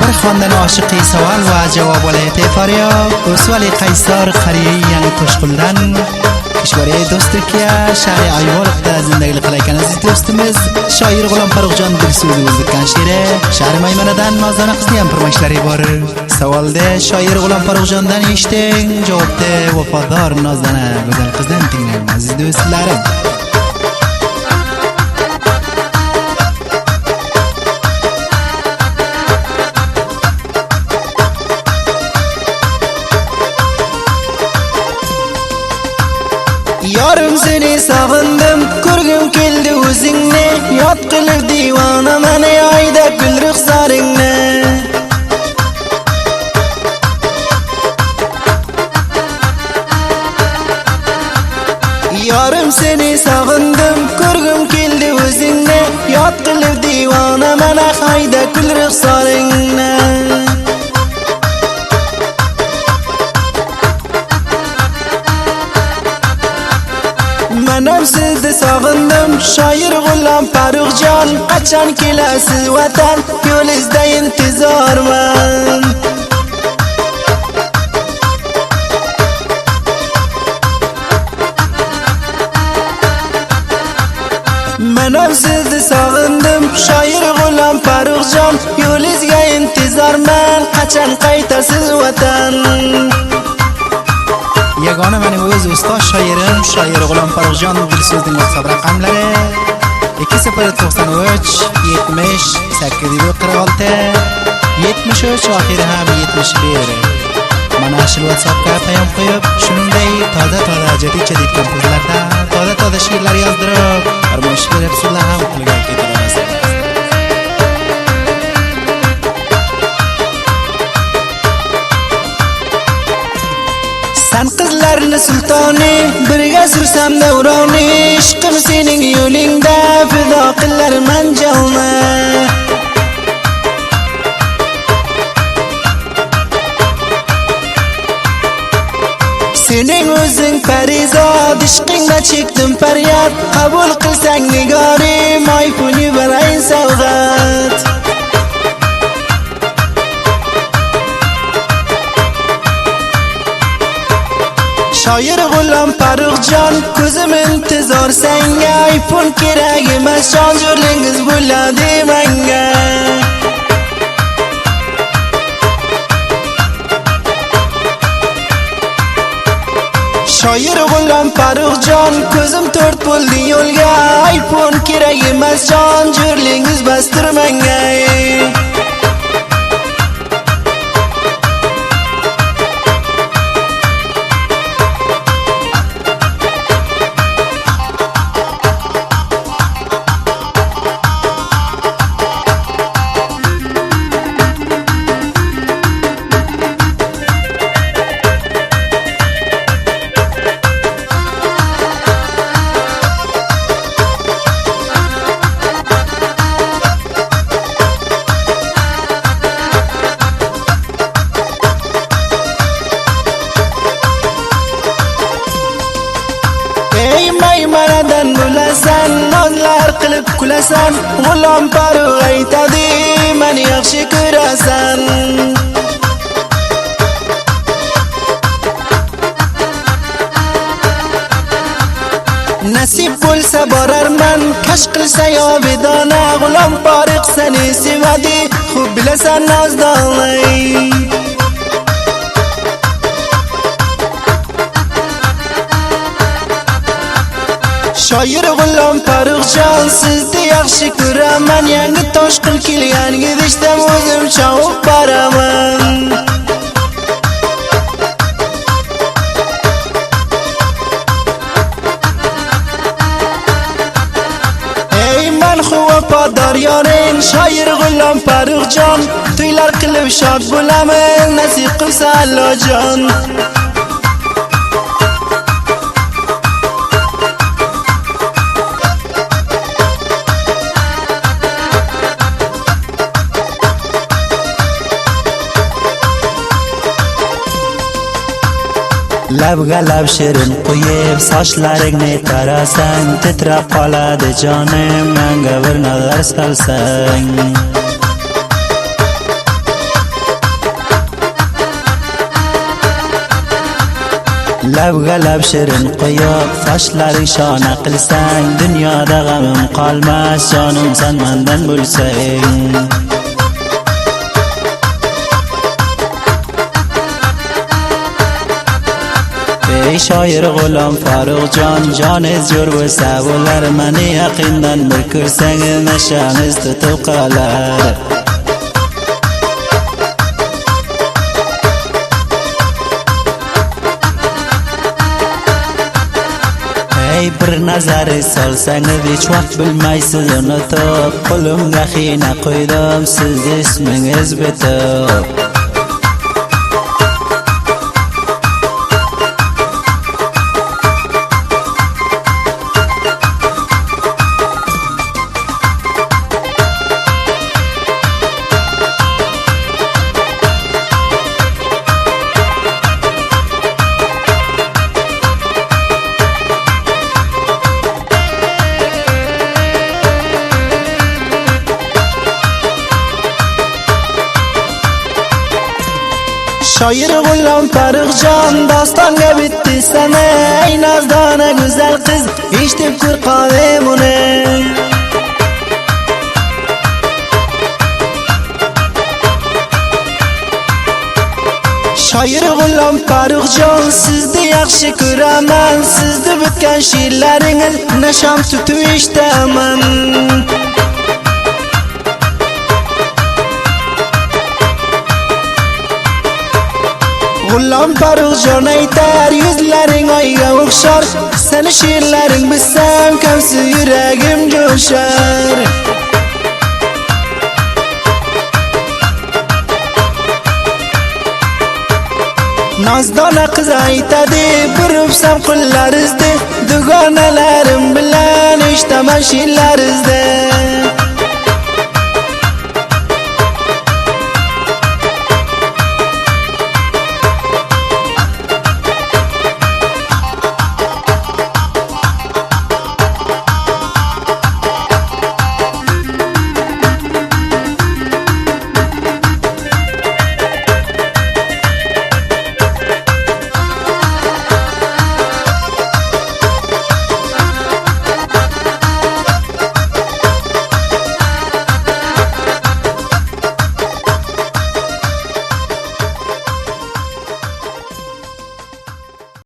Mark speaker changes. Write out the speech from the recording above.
Speaker 1: هنر خواندن عاشقی سوال و جواب ولایت فاریاب رسول قیصر خریعی یعنی کشقلدن کشوری دوست ترکیه شهر ایوالق زندگی لقلایکن عزیز دوستimiz شایر غلام فرخجان دلسوزی وزدکن شیره شهر میمندن مازدان قصدی هم پرمشلری بار سوال ده شایر غلام فرخجاندن ایشتین جواب ده وفادار نازدانه بدل قصدن تینگنم عزیز دوستلارم Yarım seni sağındım, kurgum keldi o'zingni yod qilib divona meni ayda kul ruxsaringni Yarım seni sağındım, kurgum keldi o'zingni yod qilib divona meni ayda kul ruxsaringni Manam sizni sog'indim shoir G'ulom Farruxjon qachon kelasiz vatan yo'lingizda intizorman Manam sizni sog'indim shoir G'ulom Farruxjon yo'lingizga intizorman qachon qaytasiz vatan Yagona mening o'z ustoz shoirim shoir G'ulom Farruxjon Dilso'zning WhatsApp raqamlari 2093 70 846 73 oxiri ham 71 mana shu WhatsAppga payom qo'yib shuningdek toza jadid kompozlardan toza she'rlar yozdirib farmoyish berib sizlar ham qo'lga keltirasiz Sen qizlarni sultoni birga sursam davroni ishqim sening yo'lingda fido qilarman jonni Sening o'zing farizod ishqingda chekdim faryod qabul qilsang nigorim iPhone beray savg'at Shoir G'ulom Farruxjon ko'zim intizor senga iPhone kerak emas jonjo'rlingiz bo'ladi menga Shoir G'ulom Farruxjon ko'zim to'rt bo'ldi yo'lga iPhone kerak emas jonjo'rlingiz bastir menga Maymanadan bo'lasan nozlar qilib kulasan G'ulom Farrux aytadi meni yaxshi ko'rasan Nasib bo'lsa borarman kash qilsa yo bedona G'ulom Farrux seni sevadi xo'p bilasan nozdonay Shoir G'ulom Farruxjon sizni yaxshi ko'raman yangi toshqin kelgan gidishdan o'zim chavib boraman Ey men vafodor yoring shoir G'ulom Farruxjon to'ylar qilib shod bo'laman nasib qilsa Allohjon Labga lab shirin qo'yib sochlaringni tarasang titrab qoladi jonim menga bir nazar solsang labga lab shirin qo'yib sochlaring shona qilsang dunyoda g'amim qolmas jonim sen mendan bo'lsang. Ey shoir G'ulom Farruxjon joningiz jo'r bo'lsa bo'lar, meni yaqindan bir ko'rsangiz nashangiz tutib qolar. Ey bir nazari solsangiz hech vaqt bilmaysiz unutib, qo'limga xiyna qo'ydim sizni ismingiz bitib. Shoir G'ulom Farruxjon dostonga bitdi sana, ey nozdona go'zal qiz eshitib tur qoldim uni. Shoir G'ulom Farruxjon sizni yaxshi ko'raman, sizni bitgan she'rlaringiz nasham tutib eshitaman. G'ulom Farruxjon aytar yuzlaring oyga o'xshar, seni she'rlaring bilsam kamsiz yuragim jo'shar. Nozdona qiz aytadi bir o'psam qo'llaringizda, dugonalarim bilan eshitaman she'rlaringizda.